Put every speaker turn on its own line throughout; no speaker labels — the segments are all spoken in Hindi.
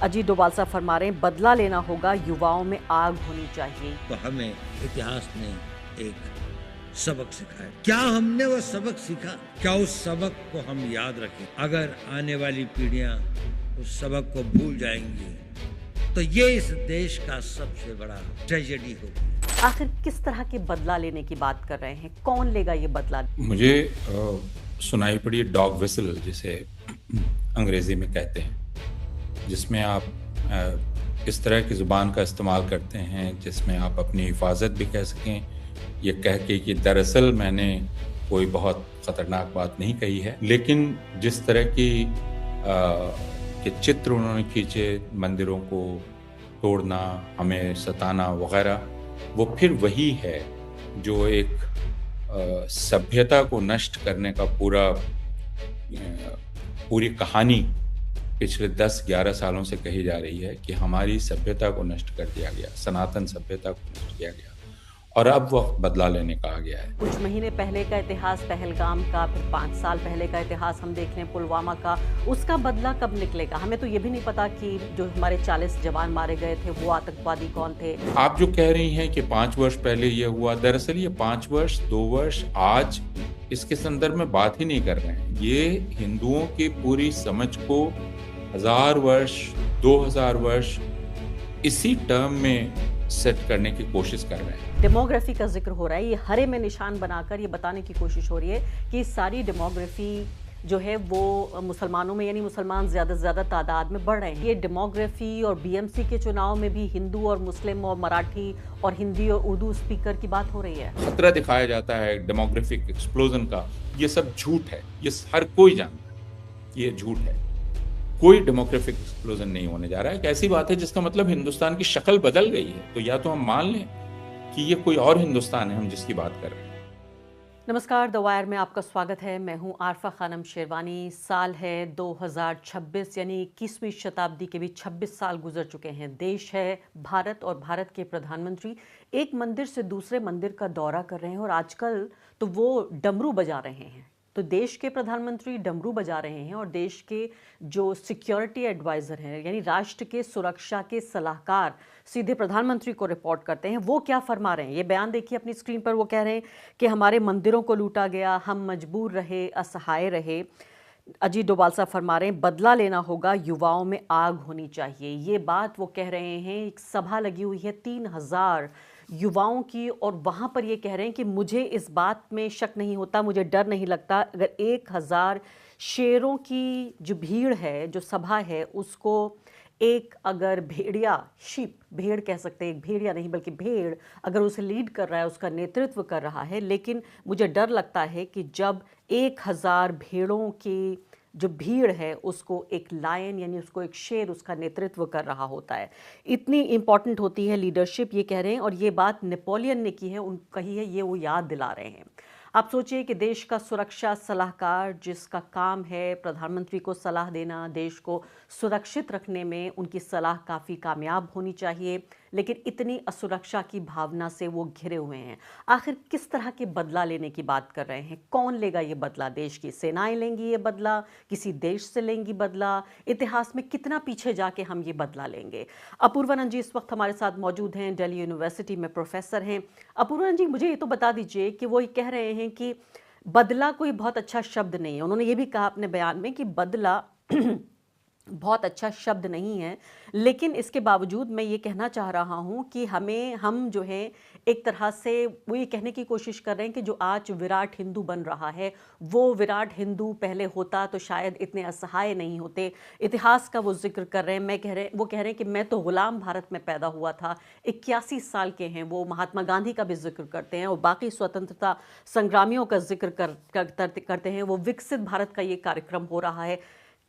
अजीत डोभाल साहब फरमा रहे हैं, बदला लेना होगा, युवाओं में आग होनी चाहिए।
तो हमें इतिहास ने एक सबक सिखाया। क्या हमने वो सबक सीखा? क्या उस सबक को हम याद रखें? अगर आने वाली पीढ़ियां उस सबक को भूल जाएंगी तो ये इस देश का सबसे बड़ा ट्रेजेडी होगी।
आखिर किस तरह के बदला लेने की बात कर रहे हैं? कौन लेगा ये बदला?
मुझे सुनाई पड़ी डॉग विसल, जिसे अंग्रेज़ी में कहते हैं, जिसमें आप इस तरह की ज़ुबान का इस्तेमाल करते हैं जिसमें आप अपनी हिफाजत भी कह सकें, ये कह के कि दरअसल मैंने कोई बहुत ख़तरनाक बात नहीं कही है। लेकिन जिस तरह के चित्र उन्होंने खींचे, मंदिरों को तोड़ना, हमें सताना वग़ैरह, वो फिर वही है जो एक सभ्यता को नष्ट करने का पूरी कहानी पिछले 10-11 सालों से कही जा रही है कि हमारी सभ्यता को नष्ट कर दिया गया, सनातन सभ्यता को नष्ट किया गया और अब वक्त बदला लेने का आ गया है।
कुछ महीने पहले का इतिहास पहलगाम का, फिर 5 साल पहले का इतिहास हम देख लें पुलवामा का, उसका बदला कब निकलेगा? हमें तो ये भी नहीं पता कि जो हमारे 40 जवान मारे गए थे वो आतंकवादी कौन थे।
आप जो कह रही हैं कि 5 वर्ष पहले ये हुआ, दरअसल ये 5 वर्ष, 2 वर्ष, आज इसके संदर्भ में बात ही नहीं कर रहे हैं। ये हिंदुओं की पूरी समझ को 1000 वर्ष, 2000 वर्ष इसी टर्म में सेट करने की कोशिश कर रहे हैं।
डेमोग्राफी का जिक्र हो रहा है, ये हरे में निशान बनाकर ये बताने की कोशिश हो रही है कि सारी डेमोग्राफी जो है वो मुसलमानों में, यानी मुसलमान ज़्यादा से ज़्यादा तादाद में बढ़ रहे हैं। ये डेमोग्राफी और बीएमसी के चुनाव में भी हिंदू और मुस्लिम और मराठी और हिंदी और उर्दू स्पीकर की बात हो रही है।
खतरा दिखाया जाता है डेमोग्राफिक एक्सप्लोजन का, ये सब झूठ है, ये हर कोई जानता है, ये झूठ है। कोई डेमोग्राफिक एक्सप्लोजन नहीं होने जा रहा है। एक ऐसी बात है जिसका मतलब हिंदुस्तान की शक्ल बदल गई है, तो या तो हम मान लें कि ये कोई और हिंदुस्तान है हम जिसकी बात कर रहे हैं।
नमस्कार, द वायर में आपका स्वागत है। मैं हूं आरफा खानम शेरवानी। साल है 2026, यानी 21वीं शताब्दी के भी 26 साल गुजर चुके हैं। देश है भारत और भारत के प्रधानमंत्री एक मंदिर से दूसरे मंदिर का दौरा कर रहे हैं और आजकल तो वो डमरू बजा रहे हैं। तो देश के प्रधानमंत्री डमरू बजा रहे हैं और देश के जो सिक्योरिटी एडवाइज़र हैं, यानी राष्ट्र के सुरक्षा के सलाहकार, सीधे प्रधानमंत्री को रिपोर्ट करते हैं। वो क्या फरमा रहे हैं, ये बयान देखिए अपनी स्क्रीन पर। वो कह रहे हैं कि हमारे मंदिरों को लूटा गया, हम मजबूर रहे, असहाय रहे। अजीत डोभाल साहब फरमा रहे हैं, बदला लेना होगा, युवाओं में आग होनी चाहिए। ये बात वो कह रहे हैं। एक सभा लगी हुई है 3000 युवाओं की और वहाँ पर ये कह रहे हैं कि मुझे इस बात में शक नहीं होता, मुझे डर नहीं लगता, अगर 1000 शेरों की जो भीड़ है, जो सभा है, उसको एक अगर भेड़िया, शीप, भेड़ कह सकते हैं, एक भेड़िया नहीं बल्कि भेड़, अगर उसे लीड कर रहा है, उसका नेतृत्व कर रहा है। लेकिन मुझे डर लगता है कि जब 1000 भेड़ों की जो भीड़ है उसको एक लायन, यानी उसको एक शेर उसका नेतृत्व कर रहा होता है, इतनी इंपॉर्टेंट होती है लीडरशिप, ये कह रहे हैं। और ये बात नेपोलियन ने की है, कही है, ये वो याद दिला रहे हैं। आप सोचिए कि देश का सुरक्षा सलाहकार, जिसका काम है प्रधानमंत्री को सलाह देना, देश को सुरक्षित रखने में उनकी सलाह काफ़ी कामयाब होनी चाहिए, लेकिन इतनी असुरक्षा की भावना से वो घिरे हुए हैं। आखिर किस तरह के बदला लेने की बात कर रहे हैं? कौन लेगा ये बदला? देश की सेनाएं लेंगी ये बदला? किसी देश से लेंगी बदला? इतिहास में कितना पीछे जाके हम ये बदला लेंगे? अपूर्वानंद जी इस वक्त हमारे साथ मौजूद हैं, दिल्ली यूनिवर्सिटी में प्रोफेसर हैं। अपूर्वानंद जी, मुझे ये तो बता दीजिए कि वो कह रहे हैं कि बदला कोई बहुत अच्छा शब्द नहीं है। उन्होंने ये भी कहा अपने बयान में कि बदला बहुत अच्छा शब्द नहीं है, लेकिन इसके बावजूद मैं ये कहना चाह रहा हूँ कि हम जो है एक तरह से वो ये कहने की कोशिश कर रहे हैं कि जो आज विराट हिंदू बन रहा है, वो विराट हिंदू पहले होता तो शायद इतने असहाय नहीं होते। इतिहास का वो जिक्र कर रहे हैं। वो कह रहे हैं कि मैं तो गुलाम भारत में पैदा हुआ था। 81 साल के हैं वो। महात्मा गांधी का भी जिक्र करते हैं और बाकी स्वतंत्रता संग्रामियों का जिक्र करते हैं। वो विकसित भारत का ये कार्यक्रम हो रहा है।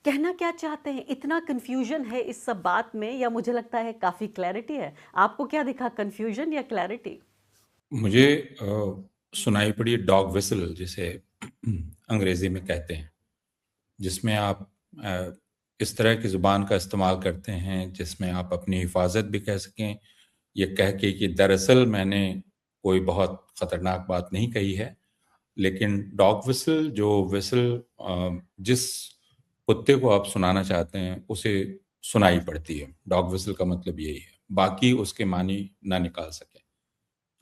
कहना क्या चाहते हैं? इतना कंफ्यूजन है इस सब बात में, या मुझे लगता है काफ़ी क्लैरिटी है? आपको क्या दिखा, कंफ्यूजन या क्लैरिटी?
मुझे सुनाई पड़ी डॉग विसल, जिसे अंग्रेज़ी में कहते हैं, जिसमें आप इस तरह की ज़ुबान का इस्तेमाल करते हैं जिसमें आप अपनी हिफाजत भी कह सकें, ये कह के कि दरअसल मैंने कोई बहुत ख़तरनाक बात नहीं कही है। लेकिन डॉग विसल, जो विसल जिस कुत्ते को आप सुनाना चाहते हैं, उसे सुनाई पड़ती है। डॉग विसल का मतलब यही है, बाकी उसके मानी ना निकाल सके।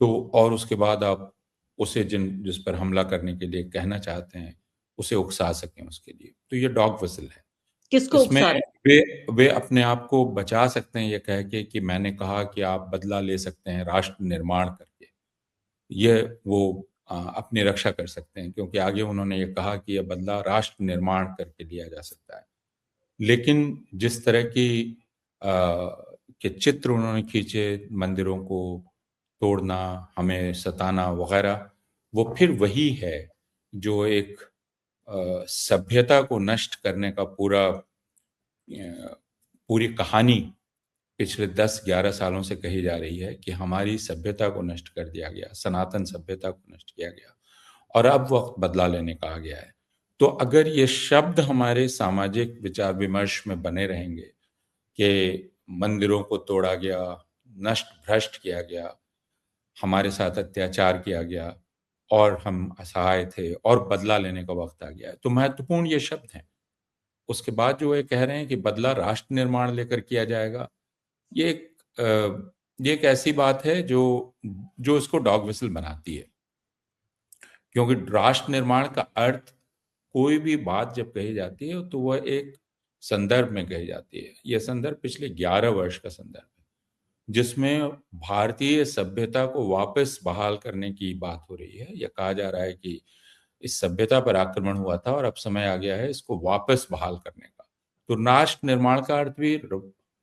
तो और उसके बाद आप उसे जिस पर हमला करने के लिए कहना चाहते हैं, उसे उकसा सकें उसके लिए, तो ये डॉग विसल है।
किसको
इसमें
उकसा रहे
वे अपने आप को बचा सकते हैं ये कह के कि मैंने कहा कि आप बदला ले सकते हैं राष्ट्र निर्माण करके। ये वो अपनी रक्षा कर सकते हैं, क्योंकि आगे उन्होंने ये कहा कि यह बदला राष्ट्र निर्माण करके लिया जा सकता है। लेकिन जिस तरह की के चित्र उन्होंने खींचे, मंदिरों को तोड़ना, हमें सताना वगैरह, वो फिर वही है जो एक सभ्यता को नष्ट करने का पूरी कहानी पिछले 10-11 सालों से कही जा रही है कि हमारी सभ्यता को नष्ट कर दिया गया, सनातन सभ्यता को नष्ट किया गया और अब वक्त बदला लेने का आ गया है। तो अगर ये शब्द हमारे सामाजिक विचार विमर्श में बने रहेंगे कि मंदिरों को तोड़ा गया, नष्ट भ्रष्ट किया गया, हमारे साथ अत्याचार किया गया और हम असहाय थे और बदला लेने का वक्त आ गया है, तो महत्वपूर्ण ये शब्द हैं। उसके बाद जो ये कह रहे हैं कि बदला राष्ट्र निर्माण लेकर किया जाएगा, ये एक ऐसी बात है जो इसको डॉग विसल बनाती है। क्योंकि राष्ट्र निर्माण का अर्थ, कोई भी बात जब कही जाती है तो वह एक संदर्भ में कही जाती है। यह संदर्भ पिछले 11 वर्ष का संदर्भ है, जिसमें भारतीय सभ्यता को वापस बहाल करने की बात हो रही है। यह कहा जा रहा है कि इस सभ्यता पर आक्रमण हुआ था और अब समय आ गया है इसको वापस बहाल करने का। तो राष्ट्र निर्माण का अर्थ भी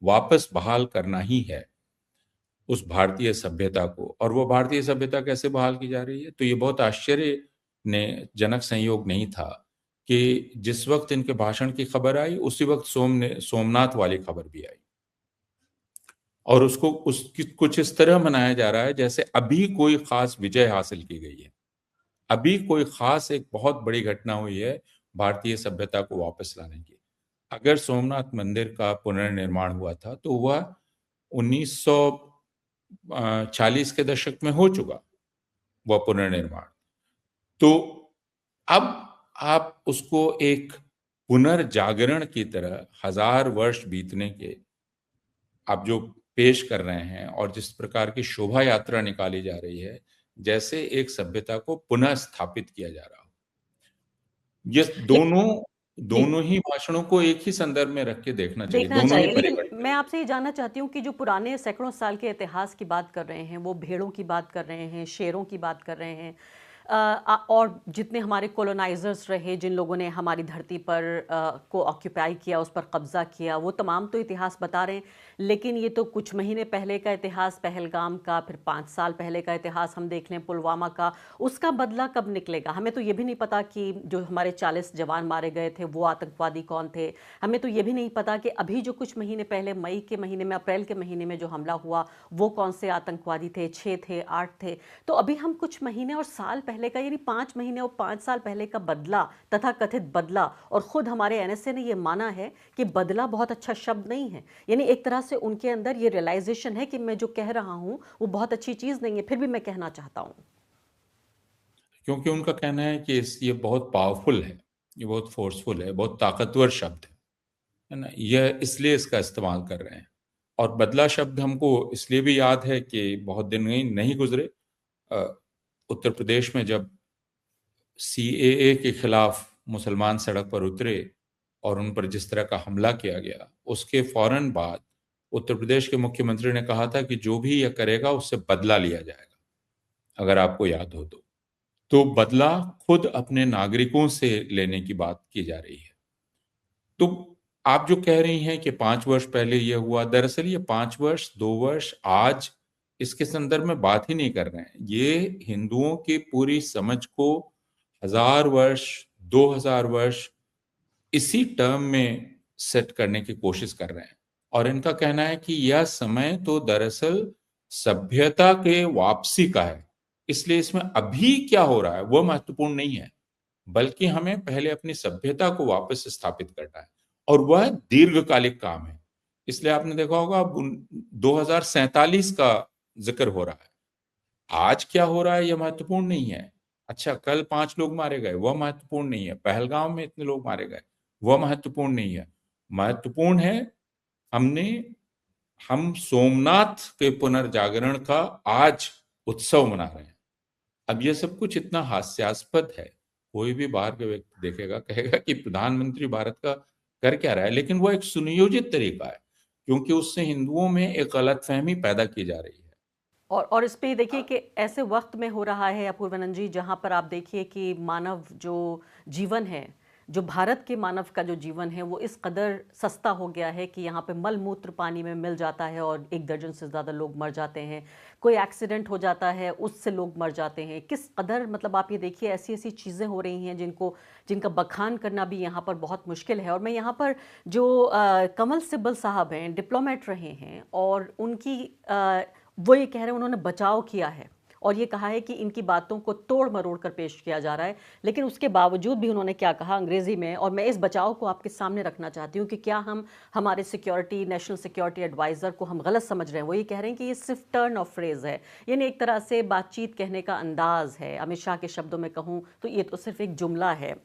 वापस बहाल करना ही है उस भारतीय सभ्यता को। और वो भारतीय सभ्यता कैसे बहाल की जा रही है, तो ये बहुत आश्चर्य ने जनक संयोग नहीं था कि जिस वक्त इनके भाषण की खबर आई उसी वक्त सोमनाथ वाली खबर भी आई, और उसको उसकी कुछ इस तरह मनाया जा रहा है जैसे अभी कोई खास विजय हासिल की गई है, अभी कोई खास एक बहुत बड़ी घटना हुई है भारतीय सभ्यता को वापस लाने की। अगर सोमनाथ मंदिर का पुनर्निर्माण हुआ था तो वह 1940 के दशक में हो चुका, वह पुनर्निर्माण। तो अब आप उसको एक पुनर्जागरण की तरह 1000 वर्ष बीतने के आप जो पेश कर रहे हैं और जिस प्रकार की शोभा यात्रा निकाली जा रही है, जैसे एक सभ्यता को पुनः स्थापित किया जा रहा हो। ये दोनों ही भाषणों को एक ही संदर्भ में रख के देखना चाहिए,
देखना
दोनों ही
चाहिए। लेकिन
परिवर्तन।
मैं आपसे ये जानना चाहती हूँ कि जो पुराने सैकड़ों साल के इतिहास की बात कर रहे हैं, वो भेड़ों की बात कर रहे हैं, शेरों की बात कर रहे हैं, और जितने हमारे कॉलोनाइजर्स रहे, जिन लोगों ने हमारी धरती पर को ऑक्यूपाई किया, उस पर कब्जा किया, वो तमाम तो इतिहास बता रहे हैं। लेकिन ये तो कुछ महीने पहले का इतिहास पहलगाम का, फिर 5 साल पहले का इतिहास हम देख लें पुलवामा का, उसका बदला कब निकलेगा? हमें तो ये भी नहीं पता कि जो हमारे 40 जवान मारे गए थे वो आतंकवादी कौन थे। हमें तो ये भी नहीं पता कि अभी जो कुछ महीने पहले मई के महीने में, अप्रैल के महीने में जो हमला हुआ वो कौन से आतंकवादी थे, 6 थे, 8 थे। तो अभी हम कुछ महीने और साल पहले का, यानी 5 महीने और 5 साल पहले का बदला, तथा कथित बदला, और खुद हमारे एनएसए ने ये माना है कि बदला बहुत अच्छा शब्द नहीं है। यानी एक तरह से उनके अंदर ये रियलाइजेशन है कि मैं जो कह रहा हूं वो बहुत अच्छी चीज नहीं है, फिर भी मैं कहना चाहता हूं।
क्योंकि उनका कहना है कि ये बहुत पावरफुल है, ये बहुत फोर्सफुल है, बहुत ताकतवर शब्द है ना, यह इसलिए इसका इस्तेमाल कर रहे हैं। और बदला शब्द हमको इसलिए भी याद है कि बहुत दिन नहीं गुजरे, उत्तर प्रदेश में जब सीएए के खिलाफ मुसलमान सड़क पर उतरे और उन पर जिस तरह का हमला किया गया, उसके फौरन बाद उत्तर प्रदेश के मुख्यमंत्री ने कहा था कि जो भी यह करेगा उससे बदला लिया जाएगा, अगर आपको याद हो तो बदला खुद अपने नागरिकों से लेने की बात की जा रही है। तो आप जो कह रही हैं कि 5 वर्ष पहले यह हुआ, दरअसल ये 5 वर्ष, 2 वर्ष, आज इसके संदर्भ में बात ही नहीं कर रहे हैं। ये हिंदुओं की पूरी समझ को 1000 वर्ष, 2000 वर्ष इसी टर्म में सेट करने की कोशिश कर रहे हैं। और इनका कहना है कि यह समय तो दरअसल सभ्यता के वापसी का है, इसलिए इसमें अभी क्या हो रहा है वो महत्वपूर्ण नहीं है, बल्कि हमें पहले अपनी सभ्यता को वापस स्थापित करना है, और वह दीर्घकालिक काम है। इसलिए आपने देखा होगा 2047 का जिक्र हो रहा है। आज क्या हो रहा है यह महत्वपूर्ण नहीं है। अच्छा, कल 5 लोग मारे गए, वह महत्वपूर्ण नहीं है। पहलगाम में इतने लोग मारे गए, वह महत्वपूर्ण नहीं है। महत्वपूर्ण है हम सोमनाथ के पुनर्जागरण का आज उत्सव मना रहे हैं। अब ये सब कुछ इतना हास्यास्पद है, कोई भी बाहर के व्यक्ति देखेगा कहेगा कि प्रधानमंत्री भारत का कर क्या रहा है, लेकिन वो एक सुनियोजित तरीका है, क्योंकि उससे हिंदुओं में एक गलतफहमी पैदा की जा रही है।
और इस पे देखिए कि ऐसे वक्त में हो रहा है अपूर्वानंद जी, जहाँ पर आप देखिए कि मानव जो जीवन है, जो भारत के मानव का जो जीवन है वो इस कदर सस्ता हो गया है कि यहाँ पे मल मूत्र पानी में मिल जाता है और 1 दर्जन से ज़्यादा लोग मर जाते हैं। कोई एक्सीडेंट हो जाता है, उससे लोग मर जाते हैं। किस कदर, मतलब आप ये देखिए ऐसी ऐसी चीज़ें हो रही हैं जिनका बखान करना भी यहाँ पर बहुत मुश्किल है। और मैं यहाँ पर जो कमल सिब्बल साहब हैं, डिप्लोमेट रहे हैं, और उनकी वो ये कह रहे हैं, उन्होंने बचाव किया है और ये कहा है कि इनकी बातों को तोड़ मरोड़ कर पेश किया जा रहा है। लेकिन उसके बावजूद भी उन्होंने क्या कहा अंग्रेजी में, और मैं इस बचाव को आपके सामने रखना चाहती हूँ कि क्या हम हमारे नेशनल सिक्योरिटी एडवाइजर को हम गलत समझ रहे हैं। वो ये कह रहे हैं कि ये सिर्फ टर्न ऑफ फ्रेज है, यानी एक तरह से बातचीत कहने का अंदाज है। अमित शाह के शब्दों में कहूँ तो ये तो सिर्फ एक जुमला है।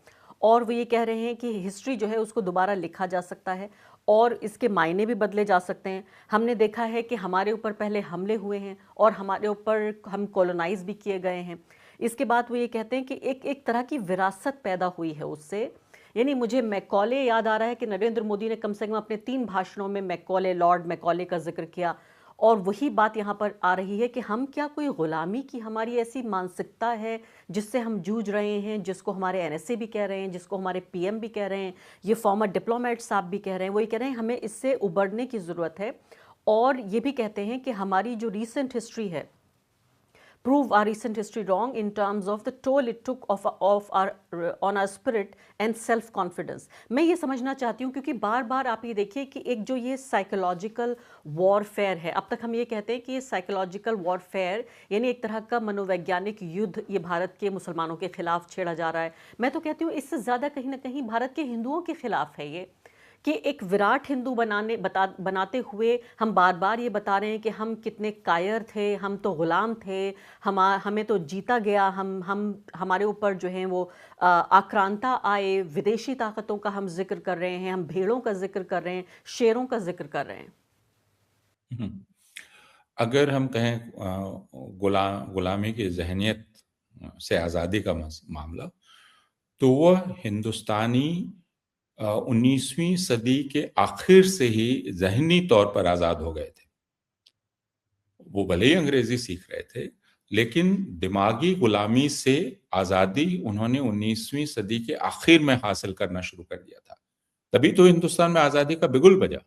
और वो ये कह रहे हैं कि हिस्ट्री जो है उसको दोबारा लिखा जा सकता है और इसके मायने भी बदले जा सकते हैं। हमने देखा है कि हमारे ऊपर पहले हमले हुए हैं और हमारे ऊपर हम कॉलोनाइज भी किए गए हैं। इसके बाद वो ये कहते हैं कि एक एक तरह की विरासत पैदा हुई है उससे। यानी मुझे मैकॉले याद आ रहा है कि नरेंद्र मोदी ने कम से कम अपने 3 भाषणों में मैकॉले, लॉर्ड मैकॉले का जिक्र किया। और वही बात यहाँ पर आ रही है कि हम क्या कोई गुलामी की हमारी ऐसी मानसिकता है जिससे हम जूझ रहे हैं, जिसको हमारे एनएसए भी कह रहे हैं, जिसको हमारे पीएम भी कह रहे हैं, ये फॉर्मर डिप्लोमेट साहब भी कह रहे हैं। वही कह रहे हैं हमें इससे उबरने की ज़रूरत है। और ये भी कहते हैं कि हमारी जो रीसेंट हिस्ट्री है, prove our recent history wrong in terms of the toll it took on our spirit and self confidence। मैं ये समझना चाहती हूँ क्योंकि बार बार आप ये देखिए कि एक जो ये साइकोलॉजिकल वॉरफेयर है, अब तक हम ये कहते हैं कि ये साइकोलॉजिकल वॉरफेयर यानी एक तरह का मनोवैज्ञानिक युद्ध ये भारत के मुसलमानों के खिलाफ छेड़ा जा रहा है। मैं तो कहती हूँ इससे ज़्यादा कहीं ना कहीं भारत के हिंदुओं के खिलाफ है ये, कि एक विराट हिंदू बनाते हुए हम बार बार ये बता रहे हैं कि हम कितने कायर थे, हम तो गुलाम थे, हमें तो जीता गया, हम हमारे ऊपर जो है वो आक्रांता आए, विदेशी ताकतों का हम जिक्र कर रहे हैं, हम भेड़ों का जिक्र कर रहे हैं, शेरों का जिक्र कर रहे हैं।
अगर हम कहें गुलामी की जहनियत से आज़ादी का मामला, तो वह हिंदुस्तानी 19वीं सदी के आखिर से ही जहनी तौर पर आज़ाद हो गए थे। वो भले ही अंग्रेजी सीख रहे थे, लेकिन दिमागी गुलामी से आज़ादी उन्होंने 19वीं सदी के आखिर में हासिल करना शुरू कर दिया था। तभी तो हिंदुस्तान में आज़ादी का बिगुल बजा।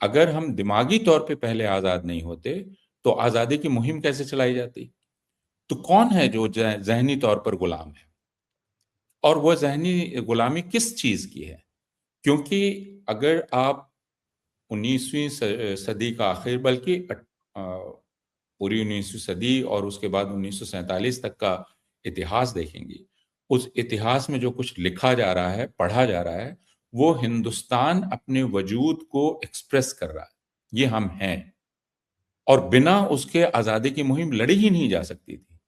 अगर हम दिमागी तौर पे पहले आज़ाद नहीं होते, तो आज़ादी की मुहिम कैसे चलाई जाती? तो कौन है जो ज़हनी तौर पर गुलाम है? और वह ज़हनी गुलामी किस चीज़ की है? क्योंकि अगर आप 19वीं सदी का आखिर, बल्कि पूरी 19वीं सदी और उसके बाद 1947 तक का इतिहास देखेंगे, उस इतिहास में जो कुछ लिखा जा रहा है, पढ़ा जा रहा है, वो हिंदुस्तान अपने वजूद को एक्सप्रेस कर रहा है। ये हम हैं, और बिना उसके आज़ादी की मुहिम लड़ी ही नहीं जा सकती थी।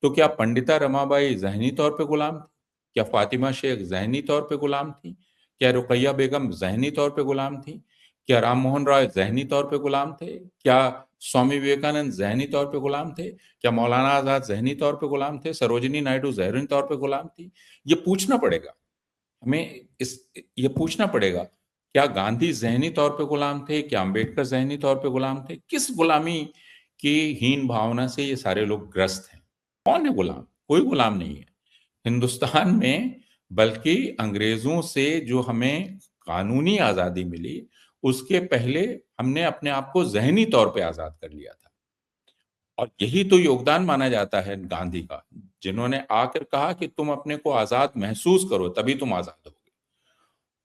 तो क्या पंडिता रमाबाई ज़हनी तौर पे गुलाम थी? क्या फातिमा शेख ज़हनी तौर पे गुलाम थी? क्या रुकैया बेगम ज़हनी तौर पे गुलाम थी? क्या राम मोहन रॉय ज़हनी तौर पे गुलाम थे? क्या स्वामी विवेकानंद ज़हनी तौर पे गुलाम थे? क्या मौलाना आज़ाद ज़हनी तौर पे गुलाम थे? सरोजिनी नायडू ज़हनी तौर पे गुलाम थी? ये पूछना पड़ेगा हमें, ये पूछना पड़ेगा, क्या गांधी ज़हनी तौर पे गुलाम थे? क्या अंबेडकर ज़हनी तौर पे गुलाम थे? किस गुलामी की हीन भावना से ये सारे लोग ग्रस्त हैं? कौन है गुलाम? कोई गुलाम नहीं है हिंदुस्तान में। बल्कि अंग्रेजों से जो हमें कानूनी आज़ादी मिली, उसके पहले हमने अपने आप को ज़हनी तौर पे आज़ाद कर लिया था। और यही तो योगदान माना जाता है गांधी का, जिन्होंने आकर कहा कि तुम अपने को आज़ाद महसूस करो, तभी तुम आज़ाद होगे।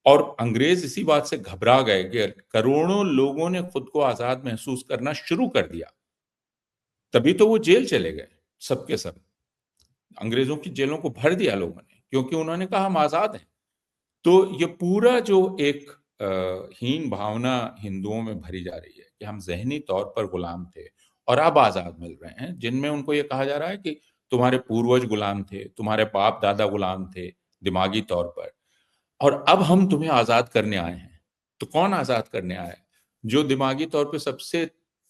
और अंग्रेज इसी बात से घबरा गए कि करोड़ों लोगों ने खुद को आज़ाद महसूस करना शुरू कर दिया, तभी तो वो जेल चले गए सबके सब। अंग्रेजों की जेलों को भर दिया लोगों ने, क्योंकि उन्होंने कहा हम आज़ाद हैं। तो ये पूरा जो एक हीन भावना हिंदुओं में भरी जा रही है कि हम ज़हनी तौर पर गुलाम थे और अब आज़ाद मिल रहे हैं, जिनमें उनको ये कहा जा रहा है कि तुम्हारे पूर्वज गुलाम थे, तुम्हारे बाप दादा गुलाम थे दिमागी तौर पर, और अब हम तुम्हें आज़ाद करने आए हैं। तो कौन आज़ाद करने आया है? जो दिमागी तौर पे सबसे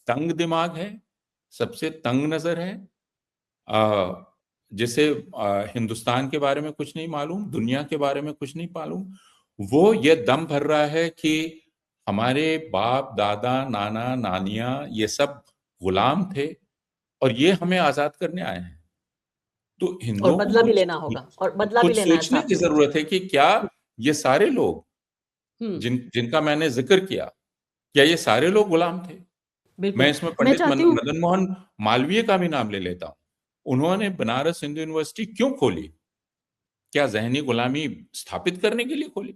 तंग दिमाग है, सबसे तंग नजर है, जिसे हिंदुस्तान के बारे में कुछ नहीं मालूम, दुनिया के बारे में कुछ नहीं मालूम, वो ये दम भर रहा है कि हमारे बाप दादा नाना नानियां ये सब गुलाम थे और ये हमें आजाद करने आए हैं। तो
और
हिंदुओं को
बदला भी लेना होगा, और बदला भी
कुछ
लेना है
सोचने
साथ
की
में।
जरूरत है कि क्या ये सारे लोग
हम्म।
जिनका मैंने जिक्र किया, क्या ये सारे लोग गुलाम थे?
बिल्कुल।
मैं इसमें
मैं
पंडित
चाहती हूँ,
मदन मोहन मालवीय का भी नाम ले लेता हूं। उन्होंने बनारस हिंदू यूनिवर्सिटी क्यों खोली? क्या जहनी गुलामी स्थापित करने के लिए खोली?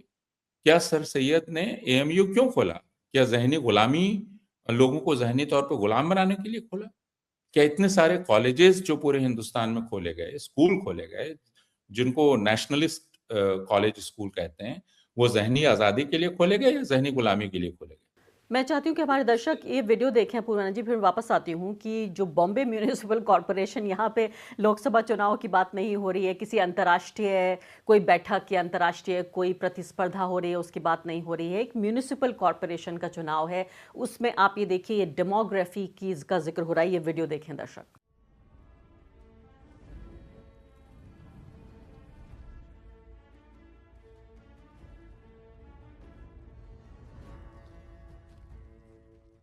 क्या सर सैयद ने एएमयू क्यों खोला? क्या जहनी गुलामी, लोगों को जहनी तौर पर गुलाम बनाने के लिए खोला? क्या इतने सारे कॉलेजेस जो पूरे हिंदुस्तान में खोले गए, स्कूल खोले गए, जिनको नेशनलिस्ट कॉलेज स्कूल कहते हैं, वो जहनी आजादी के लिए खोले गए या जहनी गुलामी के लिए खोले गए?
मैं चाहती हूँ कि हमारे दर्शक ये वीडियो देखें पूर्वाना जी, फिर वापस आती हूँ कि जो बॉम्बे म्यूनिसिपल कॉरपोरेशन, यहाँ पे लोकसभा चुनाव की बात नहीं हो रही है, किसी अंतर्राष्ट्रीय कोई बैठक या अंतर्राष्ट्रीय कोई प्रतिस्पर्धा हो रही है उसकी बात नहीं हो रही है, एक म्यूनिसिपल कॉरपोरेशन का चुनाव है। उसमें आप ये देखिए, ये डेमोग्राफी की का जिक्र हो रहा है। ये वीडियो देखें दर्शक।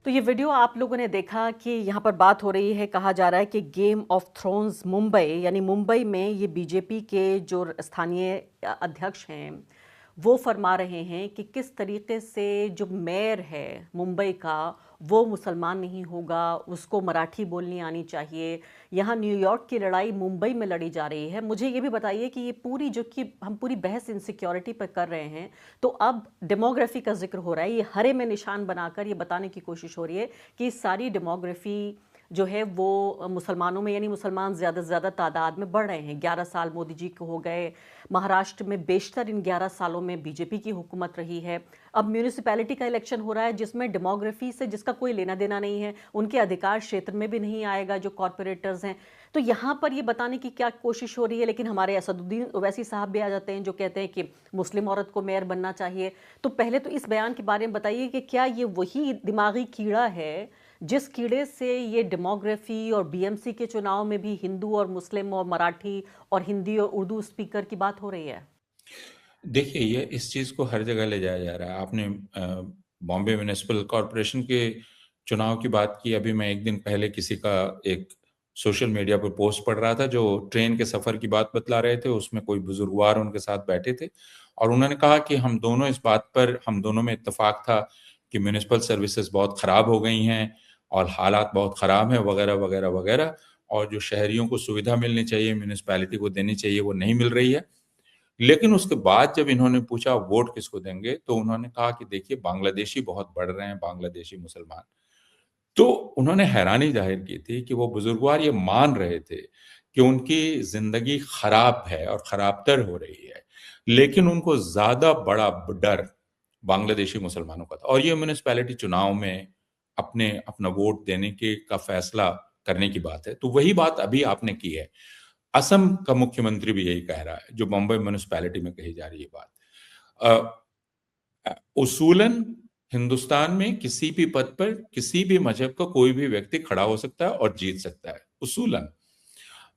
तो ये वीडियो आप लोगों ने देखा कि यहाँ पर बात हो रही है, कहा जा रहा है कि गेम ऑफ थ्रोन्स मुंबई, यानी मुंबई में ये बीजेपी के जो स्थानीय अध्यक्ष हैं वो फरमा रहे हैं कि किस तरीके से जो मेयर है मुंबई का वो मुसलमान नहीं होगा, उसको मराठी बोलनी आनी चाहिए। यहाँ न्यूयॉर्क की लड़ाई मुंबई में लड़ी जा रही है। मुझे ये भी बताइए कि ये पूरी जो कि हम पूरी बहस इनसिक्योरिटी पर कर रहे हैं, तो अब डेमोग्राफी का जिक्र हो रहा है, ये हरे में निशान बनाकर ये बताने की कोशिश हो रही है कि सारी डेमोग्राफी जो है वो मुसलमानों में, यानी मुसलमान ज़्यादा से ज़्यादा तादाद में बढ़ रहे हैं। 11 साल मोदी जी को हो गए, महाराष्ट्र में बेशतर इन 11 सालों में बीजेपी की हुकूमत रही है। अब म्यूनिसिपैलिटी का इलेक्शन हो रहा है जिसमें डेमोग्राफी से जिसका कोई लेना देना नहीं है, उनके अधिकार क्षेत्र में भी नहीं आएगा जो कॉरपोरेटर्स हैं। तो यहाँ पर ये बताने की क्या कोशिश हो रही है, लेकिन हमारे असदुद्दीन ओवैसी साहब भी आ जाते हैं जो कहते हैं कि मुस्लिम औरत को मेयर बनना चाहिए। तो पहले तो इस बयान के बारे में बताइए कि क्या ये वही दिमागी कीड़ा है जिस कीड़े से ये डेमोग्राफी और बीएमसी के चुनाव में भी हिंदू और मुस्लिम और मराठी और हिंदी और उर्दू स्पीकर की बात हो रही है?
देखिए, ये इस चीज को हर जगह ले जाया जा रहा है। आपने बॉम्बे म्युनिसिपल कॉरपोरेशन के चुनाव की बात की। अभी मैं एक दिन पहले किसी का एक सोशल मीडिया पर पोस्ट पढ़ रहा था जो ट्रेन के सफर की बात बतला रहे थे। उसमें कोई बुजुर्गवार उनके साथ बैठे थे और उन्होंने कहा कि हम दोनों में इत्तेफाक था कि म्युनिसिपल सर्विसेज बहुत खराब हो गई हैं और हालात बहुत खराब हैं, वगैरह वगैरह वगैरह, और जो शहरियों को सुविधा मिलनी चाहिए, म्युनिसिपैलिटी को देनी चाहिए, वो नहीं मिल रही है। लेकिन उसके बाद जब इन्होंने पूछा वोट किसको देंगे, तो उन्होंने कहा कि देखिए, बांग्लादेशी बहुत बढ़ रहे हैं, बांग्लादेशी मुसलमान। तो उन्होंने हैरानी जाहिर की थी कि वो बुजुर्गवार ये मान रहे थे कि उनकी जिंदगी खराब है और खराबतर हो रही है, लेकिन उनको ज्यादा बड़ा डर बांग्लादेशी मुसलमानों का था। और ये म्यूनिसिपैलिटी चुनाव में अपना वोट देने के का फैसला करने की बात है। तो वही बात अभी आपने की है। असम का मुख्यमंत्री भी यही कह रहा है, जो बम्बई म्यूनिसिपैलिटी में कही जा रही है बात। उसूलन हिंदुस्तान में किसी भी पद पर किसी भी मजहब का कोई भी व्यक्ति खड़ा हो सकता है और जीत सकता है, उसूलन।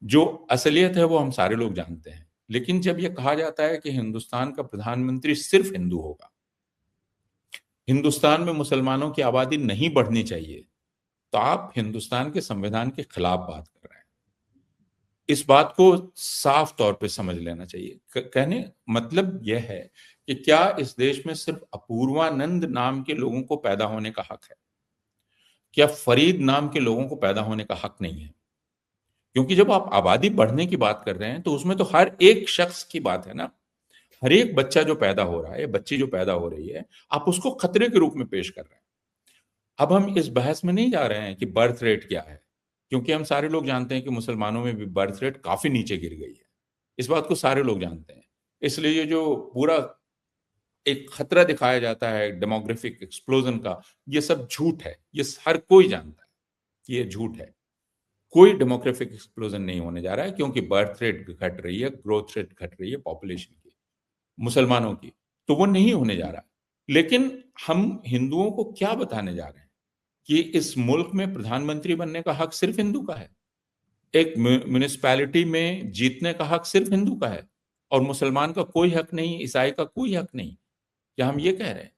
जो असलियत है वो हम सारे लोग जानते हैं। लेकिन जब यह कहा जाता है कि हिंदुस्तान का प्रधानमंत्री सिर्फ हिंदू होगा, हिंदुस्तान में मुसलमानों की आबादी नहीं बढ़नी चाहिए, तो आप हिंदुस्तान के संविधान के खिलाफ बात कर रहे हैं। इस बात को साफ तौर पे समझ लेना चाहिए। कहने मतलब यह है कि क्या इस देश में सिर्फ अपूर्वानंद नाम के लोगों को पैदा होने का हक है? क्या फरीद नाम के लोगों को पैदा होने का हक नहीं है? क्योंकि जब आप आबादी बढ़ने की बात कर रहे हैं तो उसमें तो हर एक शख्स की बात है ना। हर एक बच्चा जो पैदा हो रहा है, बच्ची जो पैदा हो रही है, आप उसको खतरे के रूप में पेश कर रहे हैं। अब हम इस बहस में नहीं जा रहे हैं कि बर्थ रेट क्या है, क्योंकि हम सारे लोग जानते हैं कि मुसलमानों में भी बर्थ रेट काफी नीचे गिर गई है। इस बात को सारे लोग जानते हैं। इसलिए ये जो पूरा एक खतरा दिखाया जाता है डेमोग्राफिक एक्सप्लोजन का, ये सब झूठ है। ये हर कोई जानता है कि ये झूठ है। कोई डेमोग्राफिक एक्सप्लोजन नहीं होने जा रहा है, क्योंकि बर्थ रेट घट रही है, ग्रोथ रेट घट रही है पॉपुलेशन की, मुसलमानों की, तो वो नहीं होने जा रहा। लेकिन हम हिंदुओं को क्या बताने जा रहे हैं कि इस मुल्क में प्रधानमंत्री बनने का हक सिर्फ हिंदू का है, एक म्युनिसिपैलिटी में जीतने का हक सिर्फ हिंदू का है और मुसलमान का कोई हक नहीं, ईसाई का कोई हक नहीं। क्या हम ये कह रहे हैं?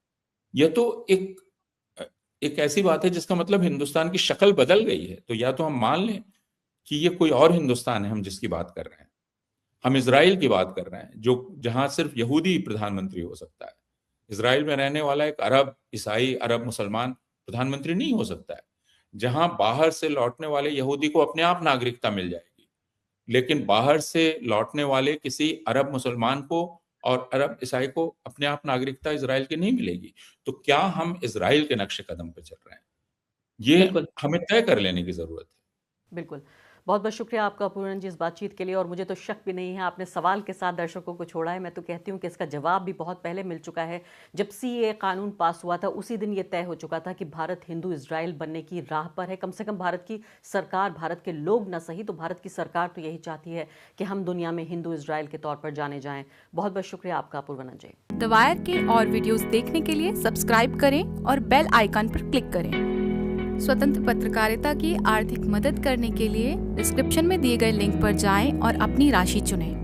यह तो एक ऐसी बात है जिसका मतलब हिंदुस्तान की शक्ल बदल गई है। तो या तो हम मान लें कि ये कोई और हिंदुस्तान है हम जिसकी बात कर रहे हैं, हम इजराइल की बात कर रहे हैं जो जहां सिर्फ यहूदी प्रधानमंत्री हो सकता है। इजराइल में रहने वाला एक अरब ईसाई, अरब मुसलमान प्रधानमंत्री नहीं हो सकता है। जहां बाहर से लौटने वाले यहूदी को अपने आप नागरिकता मिल जाएगी, लेकिन बाहर से लौटने वाले किसी अरब मुसलमान को और अरब ईसाई को अपने आप नागरिकता इजराइल की नहीं मिलेगी। तो क्या हम इजराइल के नक्शे कदम पे चल रहे हैं? ये
बिल्कुल
हमें तय कर लेने की जरूरत है।
बिल्कुल। बहुत बहुत शुक्रिया आपका पूरन जी इस बातचीत के लिए। और मुझे तो शक भी नहीं है, आपने सवाल के साथ दर्शकों को छोड़ा है। मैं तो कहती हूँ कि इसका जवाब भी बहुत पहले मिल चुका है। जब सीएए कानून पास हुआ था उसी दिन ये तय हो चुका था कि भारत हिंदू इजराइल बनने की राह पर है। कम से कम भारत की सरकार, भारत के लोग ना सही तो भारत की सरकार तो यही चाहती है कि हम दुनिया में हिंदू इजराइल के तौर पर जाने जाएं। बहुत बहुत शुक्रिया आपका पूर्वनन जी।
द वायर के और वीडियोस देखने के लिए सब्सक्राइब करें और बेल आइकन पर क्लिक करें। स्वतंत्र पत्रकारिता की आर्थिक मदद करने के लिए डिस्क्रिप्शन में दिए गए लिंक पर जाएं और अपनी राशि चुनें।